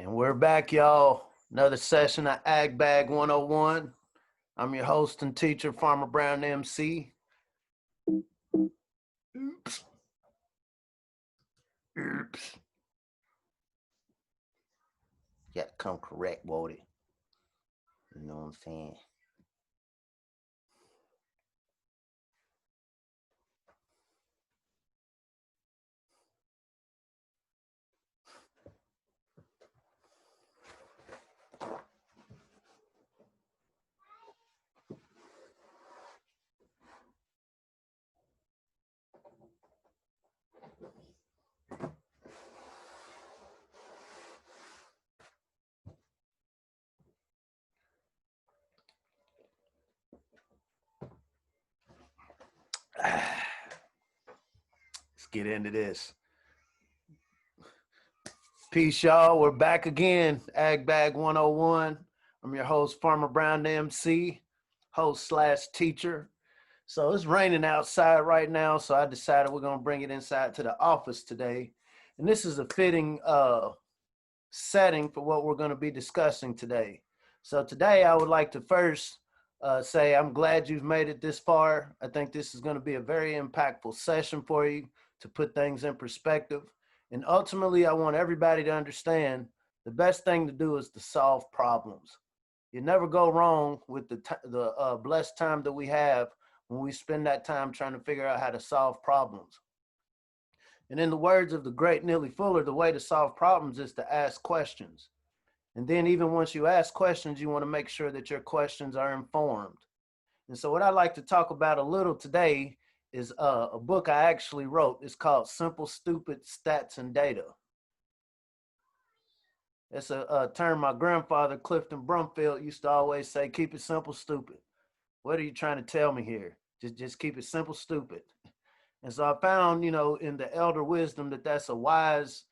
And we're back, y'all. Another session of Ag Bag 101. I'm your host and teacher, Farmer Brown MC. Oops. You got to come correct, Wody. You know what I'm saying? Let's get into this. Peace, y'all. We're back again. Ag Bag 101. I'm your host, Farmer Brown MC, host/teacher. So it's raining outside right now, so I decided we're going to bring it inside to the office today. And this is a fitting setting for what we're going to be discussing today. So today I would like to first say I'm glad you've made it this far. I think this is going to be a very impactful session for you to put things in perspective. And ultimately, I want everybody to understand the best thing to do is to solve problems. You never go wrong with the blessed time that we have when we spend that time trying to figure out how to solve problems. And in the words of the great Neely Fuller, the way to solve problems is to ask questions. And then even once you ask questions, you want to make sure that your questions are informed. And so what I'd like to talk about a little today is a book I actually wrote. It's called Simple, Stupid Stats and Data. It's a term my grandfather, Clifton Brumfield, used to always say, keep it simple, stupid. What are you trying to tell me here? Just keep it simple, stupid. And so I found, in the elder wisdom that that's a wise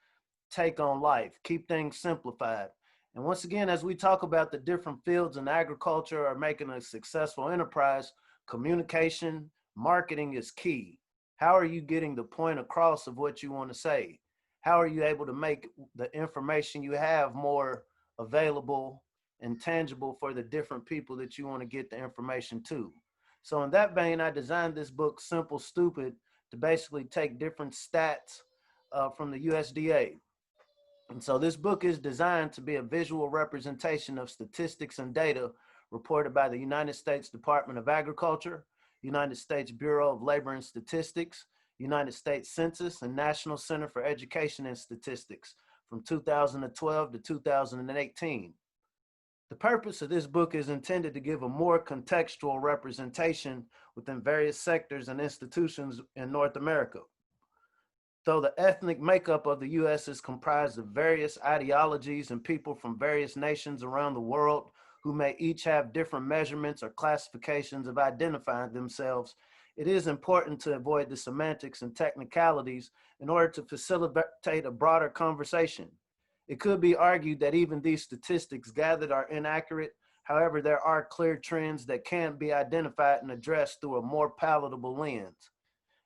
take on life. Keep things simplified. And once again, as we talk about the different fields in agriculture or making a successful enterprise, communication, marketing is key. How are you getting the point across of what you want to say? How are you able to make the information you have more available and tangible for the different people that you want to get the information to? So in that vein, I designed this book, Simple Stupid, to basically take different stats from the USDA. And so this book is designed to be a visual representation of statistics and data reported by the United States Department of Agriculture, United States Bureau of Labor and Statistics, United States Census, and National Center for Education and Statistics from 2012 to 2018. The purpose of this book is intended to give a more contextual representation within various sectors and institutions in North America. Though the ethnic makeup of the U.S. is comprised of various ideologies and people from various nations around the world who may each have different measurements or classifications of identifying themselves, it is important to avoid the semantics and technicalities in order to facilitate a broader conversation. It could be argued that even these statistics gathered are inaccurate. However, there are clear trends that can be identified and addressed through a more palatable lens.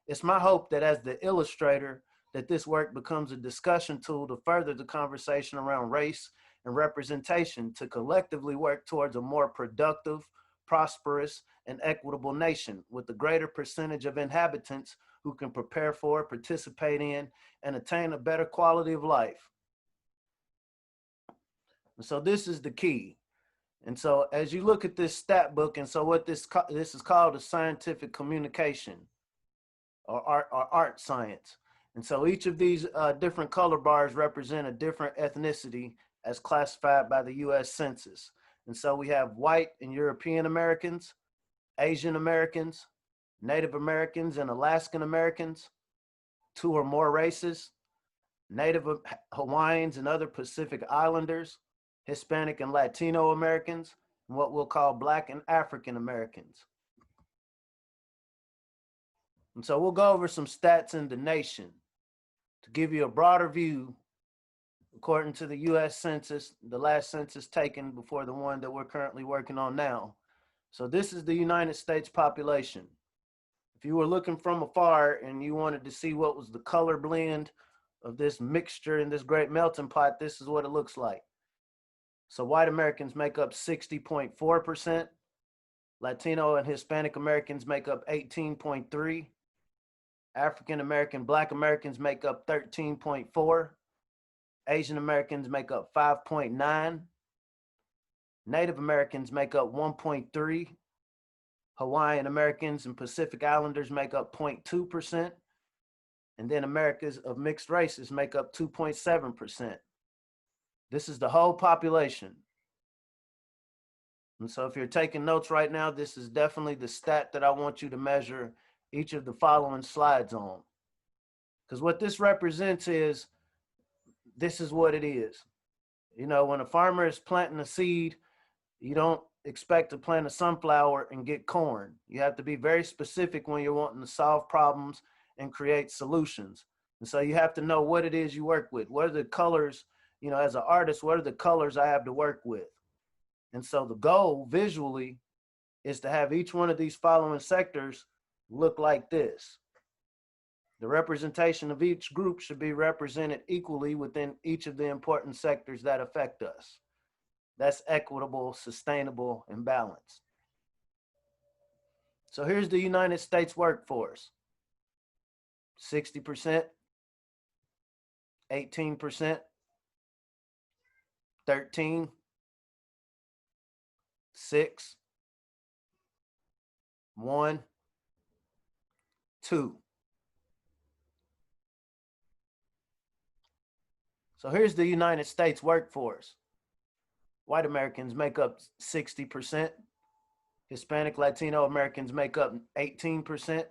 It's my hope that as the illustrator, that this work becomes a discussion tool to further the conversation around race and representation to collectively work towards a more productive, prosperous, and equitable nation with a greater percentage of inhabitants who can prepare for, participate in, and attain a better quality of life. And so this is the key. And so as you look at this stat book, and so what this is called a scientific communication or art science. And so each of these different color bars represent a different ethnicity as classified by the U.S. Census. And so we have white and European Americans, Asian Americans, Native Americans and Alaskan Americans, 2 or more races, Native Hawaiians and other Pacific Islanders, Hispanic and Latino Americans, and what we'll call Black and African Americans. And so we'll go over some stats in the nation to give you a broader view. According to the U.S. Census, the last census taken before the one that we're currently working on now. So this is the United States population. If you were looking from afar and you wanted to see what was the color blend of this mixture in this great melting pot, this is what it looks like. So white Americans make up 60.4%. Latino and Hispanic Americans make up 18.3%. African American Black Americans make up 13.4%. Asian Americans make up 5.9%. Native Americans make up 1.3%. Hawaiian Americans and Pacific Islanders make up 0.2%. And then Americans of mixed races make up 2.7%. This is the whole population. And so if you're taking notes right now, this is definitely the stat that I want you to measure each of the following slides on. Because what this represents is, this is what it is. You know, when a farmer is planting a seed, you don't expect to plant a sunflower and get corn. You have to be very specific when you're wanting to solve problems and create solutions. And so you have to know what it is you work with. What are the colors, you know, as an artist, what are the colors I have to work with? And so the goal visually is to have each one of these following sectors look like this. The representation of each group should be represented equally within each of the important sectors that affect us. That's equitable, sustainable, and balanced. So here's the United States workforce. 60%, 18%, 13%, 6%, 1%, 2%. So here's the United States workforce. White Americans make up 60%. Hispanic Latino Americans make up 18%.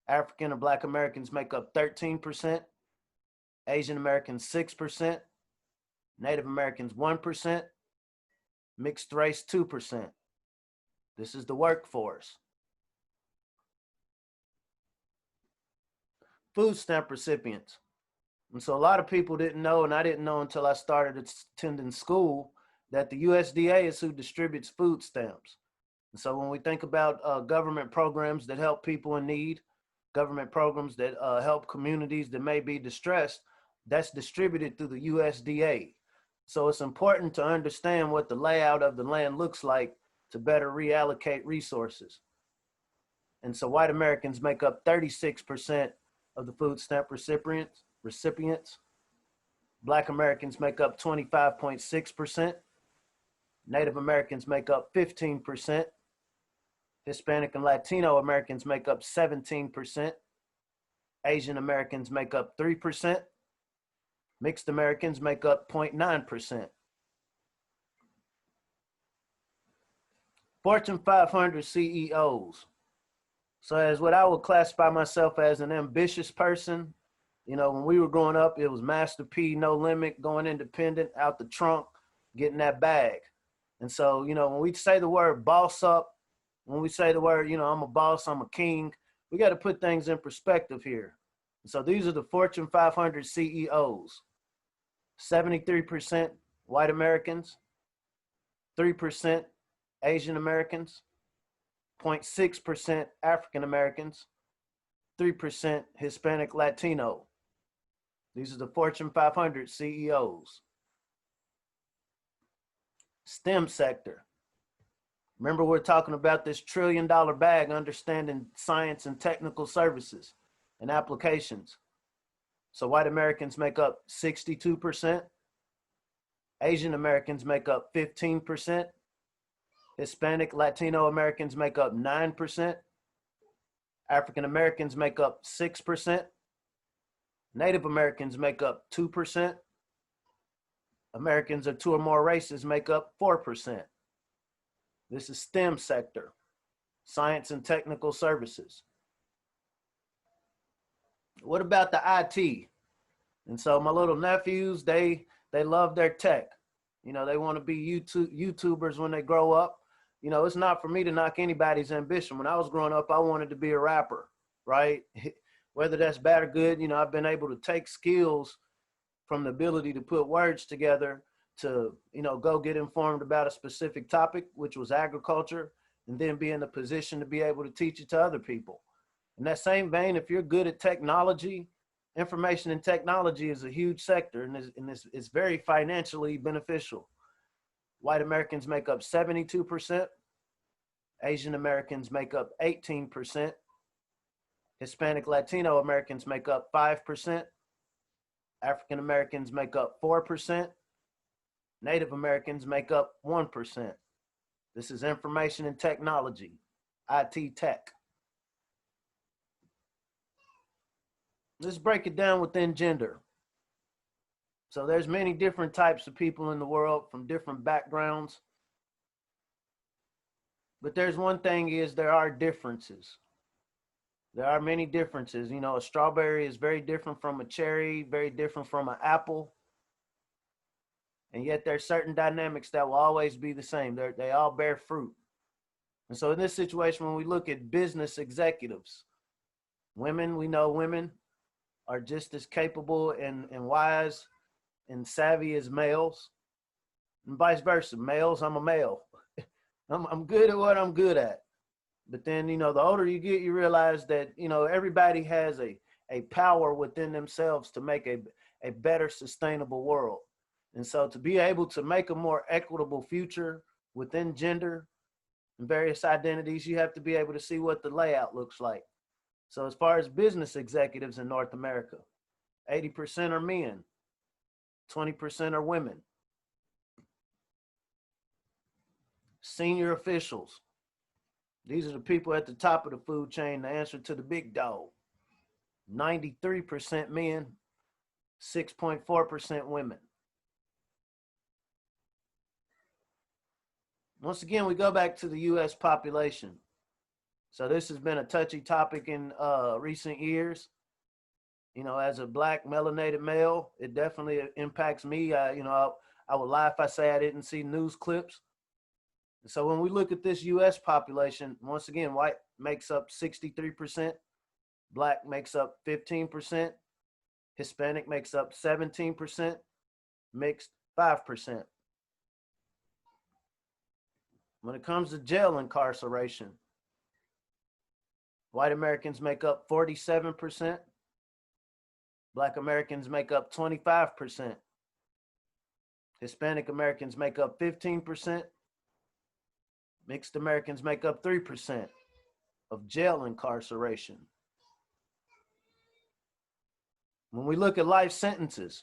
African or Black Americans make up 13%. Asian Americans 6%. Native Americans 1%. Mixed race 2%. This is the workforce. Food stamp recipients. And so a lot of people didn't know, and I didn't know until I started attending school, that the USDA is who distributes food stamps. And so when we think about government programs that help people in need, government programs that help communities that may be distressed, that's distributed through the USDA. So it's important to understand what the layout of the land looks like to better reallocate resources. And so white Americans make up 36% of the food stamp recipients. Black Americans make up 25.6%. Native Americans make up 15%. Hispanic and Latino Americans make up 17%. Asian Americans make up 3%. Mixed Americans make up 0.9%. Fortune 500 CEOs. So as what I would classify myself as an ambitious person, you know, when we were growing up, it was Master P, no limit, going independent, out the trunk, getting that bag. And so, you know, when we say the word boss up, when we say the word, you know, I'm a boss, I'm a king, we got to put things in perspective here. And so these are the Fortune 500 CEOs. 73% white Americans, 3% Asian Americans, 0.6% African Americans, 3% Hispanic Latino. These are the Fortune 500 CEOs. STEM sector. Remember, we're talking about this $1 trillion bag, understanding science and technical services and applications. So white Americans make up 62%. Asian Americans make up 15%. Hispanic Latino Americans make up 9%. African Americans make up 6%. Native Americans make up 2%. Americans of two or more races make up 4%. This is STEM sector, science and technical services. What about the IT? And so my little nephews, they love their tech. You know, they want to be YouTubers when they grow up. You know, it's not for me to knock anybody's ambition. When I was growing up, I wanted to be a rapper, right? Whether that's bad or good, you know, I've been able to take skills from the ability to put words together to, you know, go get informed about a specific topic, which was agriculture, and then be in a position to be able to teach it to other people. In that same vein, if you're good at technology, information and technology is a huge sector, and it's very financially beneficial. White Americans make up 72%. Asian Americans make up 18%. Hispanic Latino Americans make up 5%. African Americans make up 4%. Native Americans make up 1%. This is information and technology, IT tech. Let's break it down within gender. So there's many different types of people in the world from different backgrounds. But there's one thing is there are differences. There are many differences. You know, a strawberry is very different from a cherry, very different from an apple. And yet there's certain dynamics that will always be the same. They all bear fruit. And so in this situation, when we look at business executives, women, we know women are just as capable and wise and savvy as males, and vice versa. Males, I'm a male. I'm good at what I'm good at. But then, you know, the older you get, you realize that, you know, everybody has a power within themselves to make a better sustainable world. And so to be able to make a more equitable future within gender and various identities, you have to be able to see what the layout looks like. So as far as business executives in North America, 80% are men, 20% are women. Senior officials, these are the people at the top of the food chain, the answer to the big dog. 93% men, 6.4% women. Once again, we go back to the U.S. population. So this has been a touchy topic in recent years. You know, as a Black melanated male, it definitely impacts me. You know, I would lie if I say I didn't see news clips. So when we look at this U.S. population, once again, white makes up 63%, Black makes up 15%, Hispanic makes up 17%, mixed 5%. When it comes to jail incarceration, white Americans make up 47%, Black Americans make up 25%, Hispanic Americans make up 15%, mixed Americans make up 3% of jail incarceration. When we look at life sentences,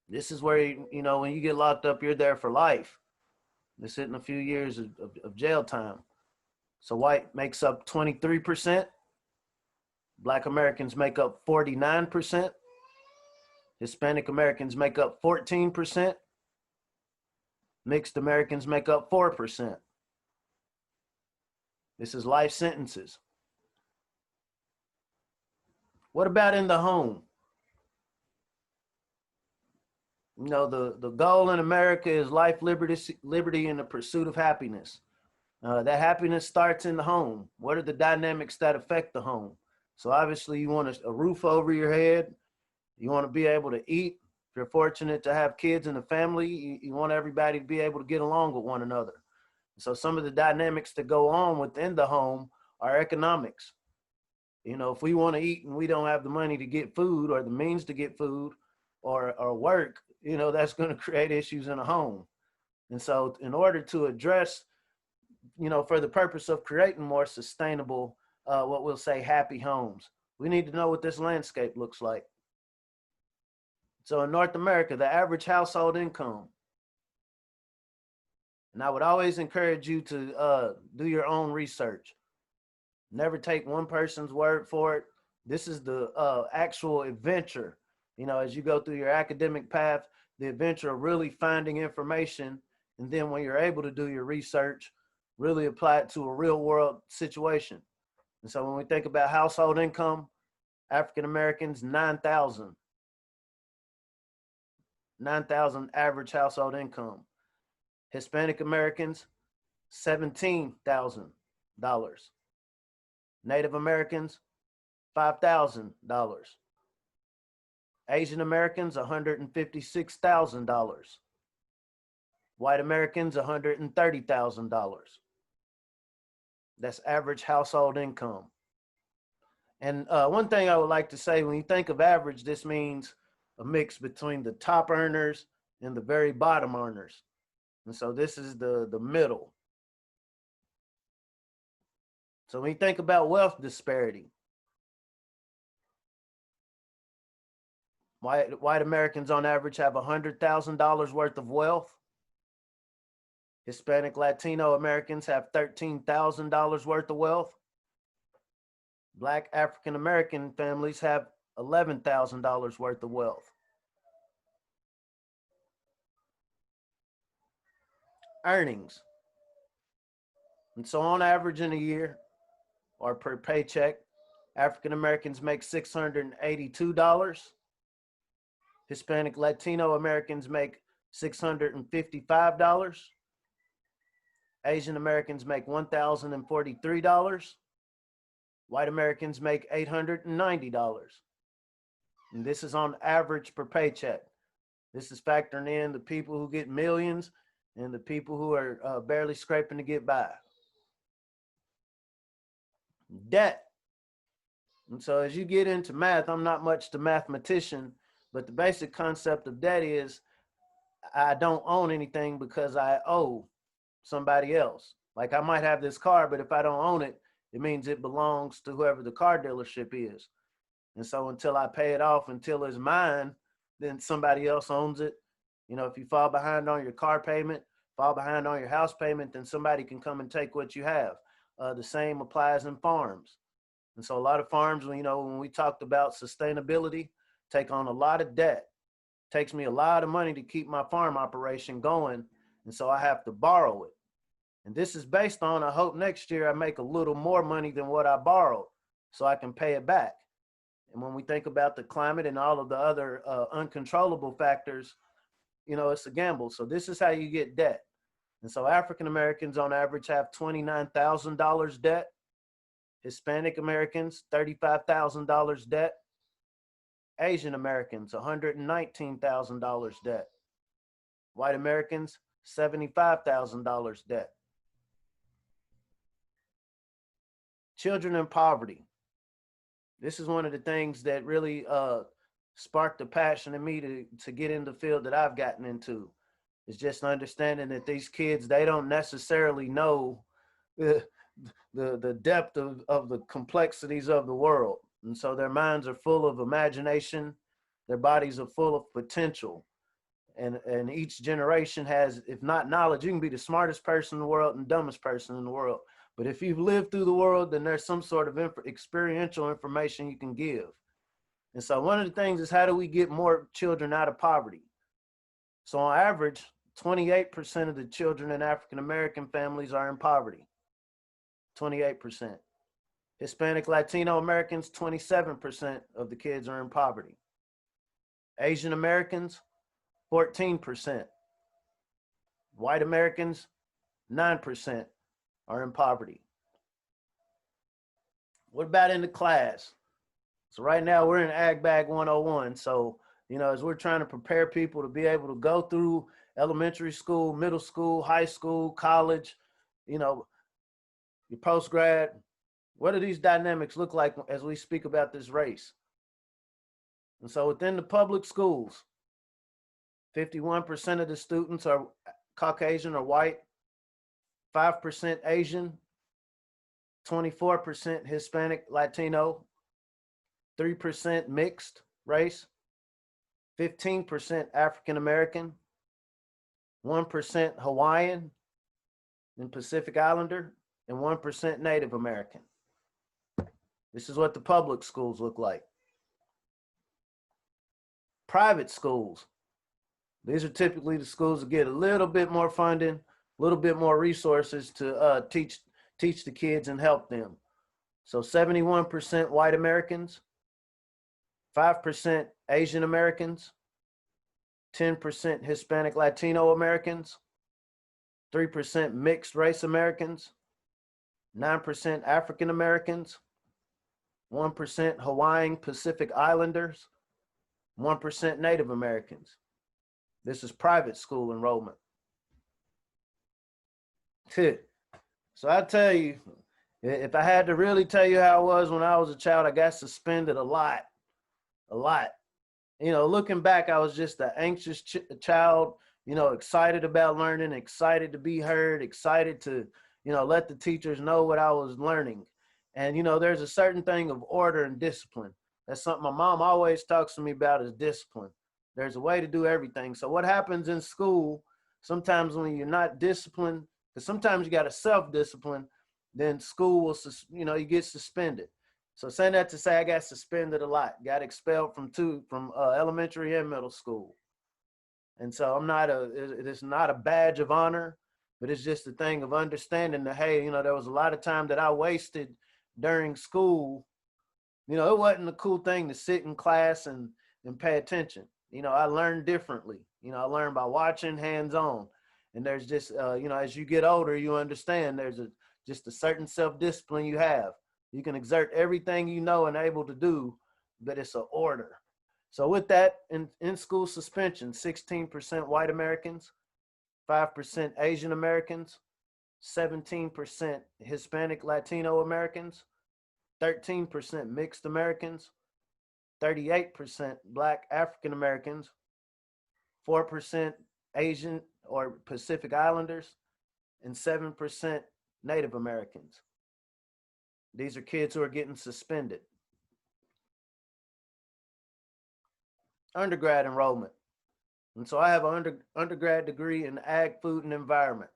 this is where, you know, when you get locked up, you're there for life. They're sitting a few years of jail time. So white makes up 23%. Black Americans make up 49%. Hispanic Americans make up 14%. Mixed Americans make up 4%. This is life sentences. What about in the home? You know, the goal in America is life, liberty, and the pursuit of happiness. That happiness starts in the home. What are the dynamics that affect the home? So obviously you want a roof over your head. You want to be able to eat. If you're fortunate to have kids in a family, you want everybody to be able to get along with one another. So some of the dynamics that go on within the home are economics. You know, if we want to eat and we don't have the money to get food or the means to get food or work, you know, that's going to create issues in a home. And so in order to address, you know, for the purpose of creating more sustainable, what we'll say happy homes, we need to know what this landscape looks like. So in North America, the average household income, and I would always encourage you to do your own research. Never take one person's word for it. This is the actual adventure. You know, as you go through your academic path, the adventure of really finding information. And then when you're able to do your research, really apply it to a real world situation. And so when we think about household income, African Americans, 9,000 average household income. Hispanic Americans, $17,000. Native Americans, $5,000. Asian Americans, $156,000. White Americans, $130,000. That's average household income. And one thing I would like to say, when you think of average, this means a mix between the top earners and the very bottom earners. And so this is the middle. So when you think about wealth disparity, white Americans on average have $100,000 worth of wealth. Hispanic Latino Americans have $13,000 worth of wealth. Black African American families have $11,000 worth of wealth. Earnings. And so on average in a year, or per paycheck, African Americans make $682. Hispanic Latino Americans make $655. Asian Americans make $1,043. White Americans make $890. And this is on average per paycheck. This is factoring in the people who get millions and the people who are barely scraping to get by. Debt. And so as you get into math, I'm not much the mathematician, but the basic concept of debt is I don't own anything because I owe somebody else. Like I might have this car, but if I don't own it, it means it belongs to whoever the car dealership is. And so until I pay it off, until it's mine, then somebody else owns it. You know, if you fall behind on your car payment, fall behind on your house payment, then somebody can come and take what you have. The same applies in farms. And so a lot of farms, you know, when we talked about sustainability, take on a lot of debt. It takes me a lot of money to keep my farm operation going. And so I have to borrow it. And this is based on, I hope next year I make a little more money than what I borrowed so I can pay it back. And when we think about the climate and all of the other uncontrollable factors, you know, it's a gamble. So this is how you get debt. And so African Americans on average have $29,000 debt. Hispanic Americans, $35,000 debt. Asian Americans, $119,000 debt. White Americans, $75,000 debt. Children in poverty. This is one of the things that really sparked the passion in me to get in the field that I've gotten into. It's just understanding that these kids, they don't necessarily know the depth of the complexities of the world. And so their minds are full of imagination. Their bodies are full of potential. And each generation has, if not knowledge, you can be the smartest person in the world and dumbest person in the world. But if you've lived through the world, then there's some sort of experiential information you can give. And so one of the things is, how do we get more children out of poverty? So on average, 28% of the children in African-American families are in poverty. 28%. Hispanic Latino Americans, 27% of the kids are in poverty. Asian Americans, 14%. White Americans, 9% are in poverty. What about in the class? So right now we're in Ag Bag 101. So, you know, as we're trying to prepare people to be able to go through elementary school, middle school, high school, college, you know, your post-grad, what do these dynamics look like as we speak about this race? And so within the public schools, 51% of the students are Caucasian or white, 5% Asian, 24% Hispanic, Latino, 3% mixed race, 15% African American, 1% Hawaiian and Pacific Islander, and 1% Native American. This is what the public schools look like. Private schools. These are typically the schools that get a little bit more funding, a little bit more resources to teach the kids and help them. So 71% white Americans, 5% Asian Americans, 10% Hispanic Latino Americans, 3% mixed race Americans, 9% African Americans, 1% Hawaiian Pacific Islanders, 1% Native Americans. This is private school enrollment. So I tell you, if I had to really tell you how it was when I was a child, I got suspended a lot. You know, looking back, I was just an anxious child. excited about learning, excited to be heard, excited to, let the teachers know what I was learning. And, there's a certain thing of order and discipline. That's something my mom always talks to me about, is discipline. There's a way to do everything. So what happens in school, sometimes when you're not disciplined, because sometimes you got to self-discipline, then school will, you get suspended. So saying that to say I got suspended a lot, got expelled from elementary and middle school. And so it's not a badge of honor, but it's just a thing of understanding that, hey, there was a lot of time that I wasted during school. It wasn't a cool thing to sit in class and pay attention. I learned differently. I learned by watching, hands-on. And there's just, as you get older, you understand there's just a certain self-discipline you have. You can exert everything you know and able to do, but it's an order. So with that, in school suspension, 16% white Americans, 5% Asian Americans, 17% Hispanic Latino Americans, 13% mixed Americans, 38% Black African Americans, 4% Asian or Pacific Islanders, and 7% Native Americans. These are kids who are getting suspended. Undergrad enrollment. And so I have an undergrad degree in ag, food, and environment.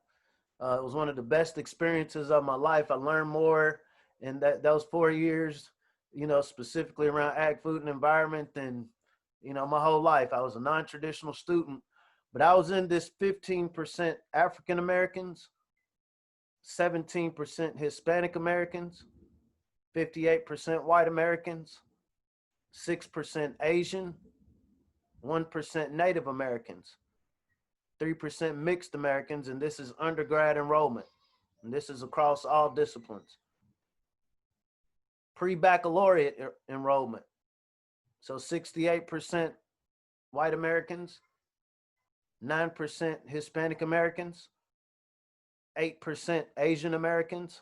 It was one of the best experiences of my life. I learned more in those 4 years, specifically around ag, food, and environment than, my whole life. I was a non-traditional student, but I was in this 15% African Americans, 17% Hispanic Americans, 58% white Americans, 6% Asian, 1% Native Americans, 3% mixed Americans, and this is undergrad enrollment. And this is across all disciplines. Pre-baccalaureate enrollment. So 68% white Americans, 9% Hispanic Americans, 8% Asian Americans,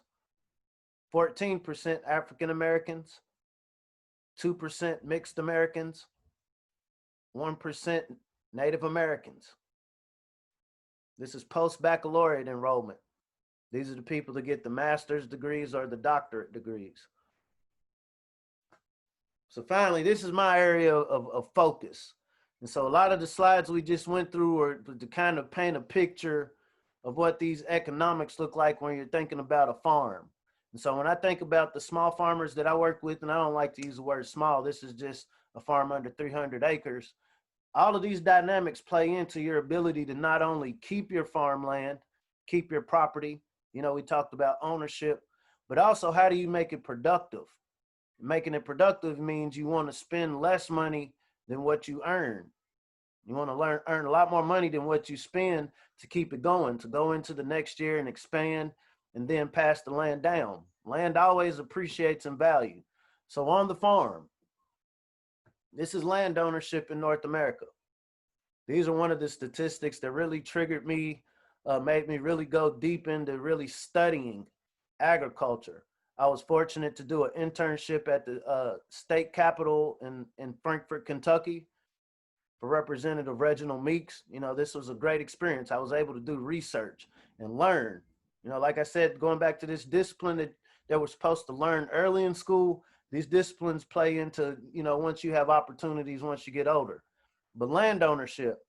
14% African Americans, 2% mixed Americans, 1% Native Americans. This is post-baccalaureate enrollment. These are the people that get the master's degrees or the doctorate degrees. So finally, this is my area of focus. And so a lot of the slides we just went through are to kind of paint a picture of what these economics look like when you're thinking about a farm. And so when I think about the small farmers that I work with, and I don't like to use the word small, this is just a farm under 300 acres. All of these dynamics play into your ability to not only keep your farmland, keep your property, we talked about ownership, but also how do you make it productive? Making it productive means you want to spend less money than what you earn. You want to earn a lot more money than what you spend to keep it going, to go into the next year and expand and then pass the land down. Land always appreciates in value. So on the farm, this is land ownership in North America. These are one of the statistics that really triggered me, made me really go deep into really studying agriculture. I was fortunate to do an internship at the state capitol in Frankfort, Kentucky for Representative Reginald Meeks. This was a great experience. I was able to do research and learn. Like I said, going back to this discipline that we're supposed to learn early in school, these disciplines play into, once you have opportunities, once you get older. But land ownership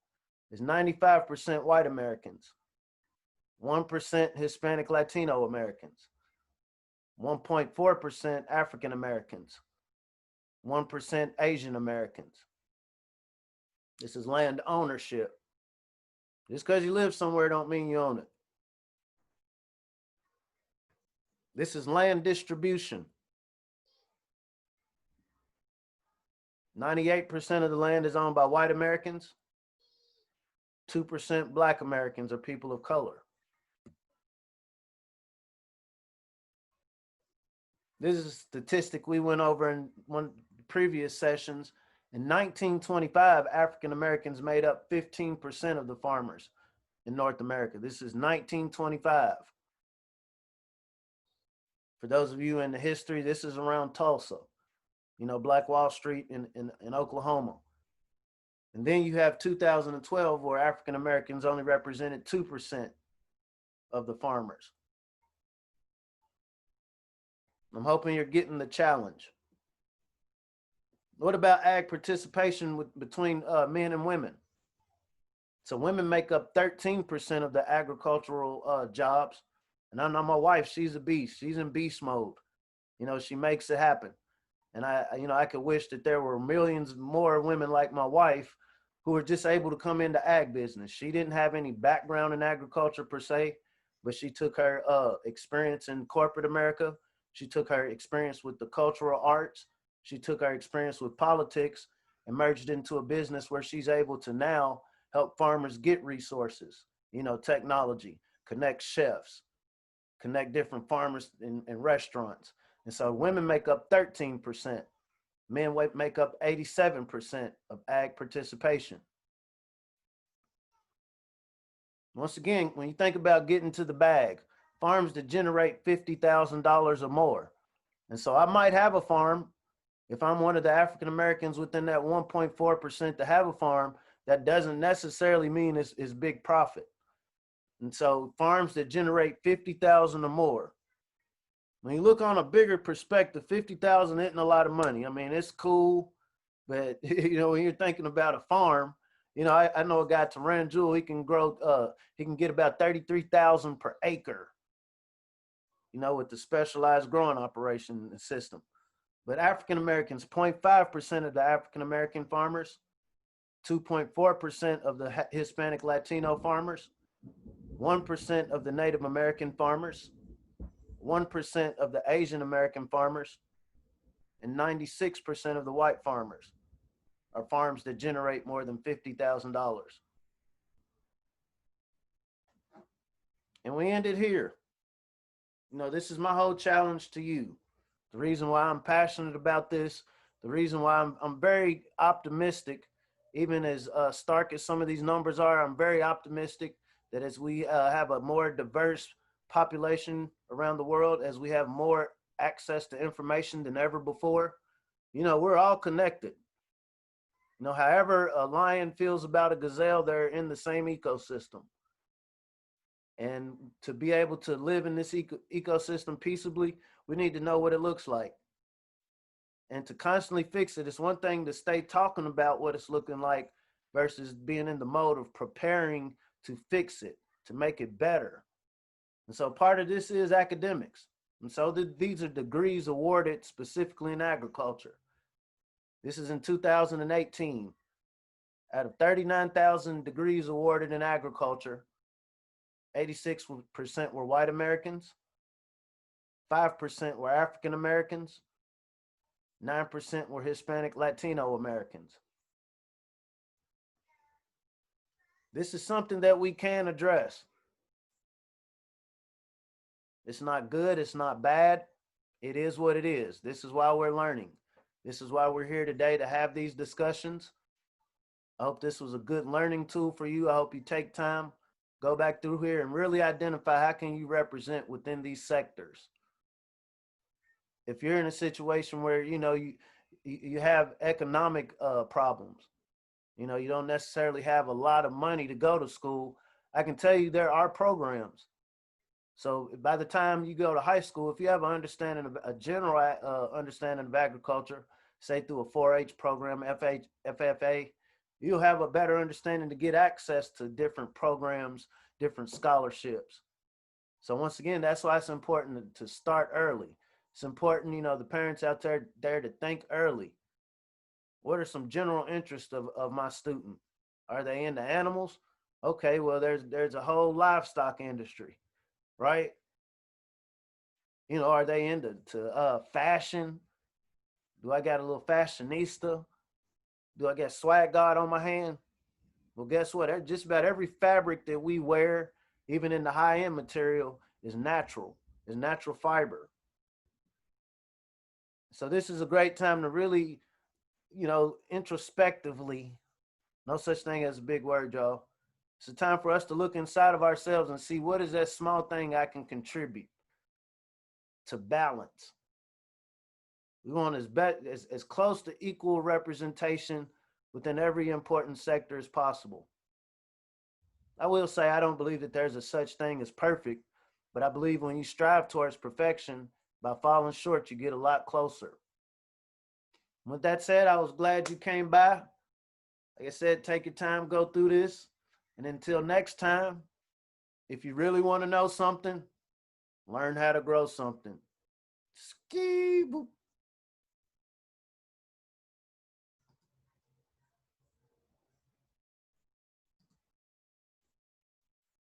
is 95% white Americans, 1% Hispanic Latino Americans, 1.4% African Americans, 1% Asian Americans. This is land ownership. Just because you live somewhere don't mean you own it. This is land distribution. 98% of the land is owned by white Americans. 2% Black Americans or people of color. This is a statistic we went over in one of the previous sessions. In 1925, African Americans made up 15% of the farmers in North America. This is 1925. For those of you in the history, this is around Tulsa, Black Wall Street in Oklahoma. And then you have 2012 where African Americans only represented 2% of the farmers. I'm hoping you're getting the challenge. What about ag participation between men and women? So women make up 13% of the agricultural jobs. And I know my wife, she's a beast. She's in beast mode. You know, she makes it happen. And I could wish that there were millions more women like my wife who were just able to come into ag business. She didn't have any background in agriculture per se, but she took her experience in corporate America. She took her experience with the cultural arts. She took her experience with politics and merged into a business where she's able to now help farmers get resources, technology, connect chefs, connect different farmers and restaurants. And so women make up 13%. Men make up 87% of ag participation. Once again, when you think about getting to the bag, farms that generate $50,000 or more. And so I might have a farm. If I'm one of the African Americans within that 1.4% to have a farm, that doesn't necessarily mean it's big profit. And so farms that generate 50,000 or more. When you look on a bigger perspective, 50,000 isn't a lot of money. I mean, it's cool, but when you're thinking about a farm, I know a guy, Taranjul, he can get about 33,000 per acre, with the specialized growing operation system. But African Americans, 0.5% of the African American farmers, 2.4% of the Hispanic Latino farmers, 1% of the Native American farmers, 1% of the Asian American farmers, and 96% of the white farmers are farms that generate more than $50,000. And we ended here. This is my whole challenge to you. The reason why I'm passionate about this, the reason why I'm very optimistic, even as stark as some of these numbers are, I'm very optimistic that as we have a more diverse population around the world, as we have more access to information than ever before, we're all connected. However a lion feels about a gazelle, they're in the same ecosystem. And to be able to live in this ecosystem peaceably, we need to know what it looks like. And to constantly fix it, it's one thing to stay talking about what it's looking like versus being in the mode of preparing to fix it, to make it better. And so part of this is academics. And so these are degrees awarded specifically in agriculture. This is in 2018. Out of 39,000 degrees awarded in agriculture, 86% were white Americans, 5% were African Americans, 9% were Hispanic Latino Americans. This is something that we can address. It's not good, it's not bad. It is what it is. This is why we're learning. This is why we're here today to have these discussions. I hope this was a good learning tool for you. I hope you take time, go back through here and really identify how can you represent within these sectors. If you're in a situation where, you have economic problems, you don't necessarily have a lot of money to go to school, I can tell you there are programs. So by the time you go to high school, if you have a general understanding of agriculture, say through a 4-H program, FFA, you'll have a better understanding to get access to different programs, different scholarships. So once again, that's why it's important to start early. It's important, the parents out there to think early. What are some general interests of my student? Are they into animals? Okay, well, there's a whole livestock industry, right? Are they into fashion? Do I got a little fashionista? Do I got swag god on my hand? Well, guess what? Just about every fabric that we wear, even in the high-end material, is natural fiber. So this is a great time to really, introspectively, no such thing as a big word, y'all. It's a time for us to look inside of ourselves and see what is that small thing I can contribute to balance. We want as close to equal representation within every important sector as possible. I will say I don't believe that there's a such thing as perfect, but I believe when you strive towards perfection, by falling short, you get a lot closer. With that said, I was glad you came by. Like I said, take your time, go through this. And until next time, if you really want to know something, learn how to grow something. Ski boop.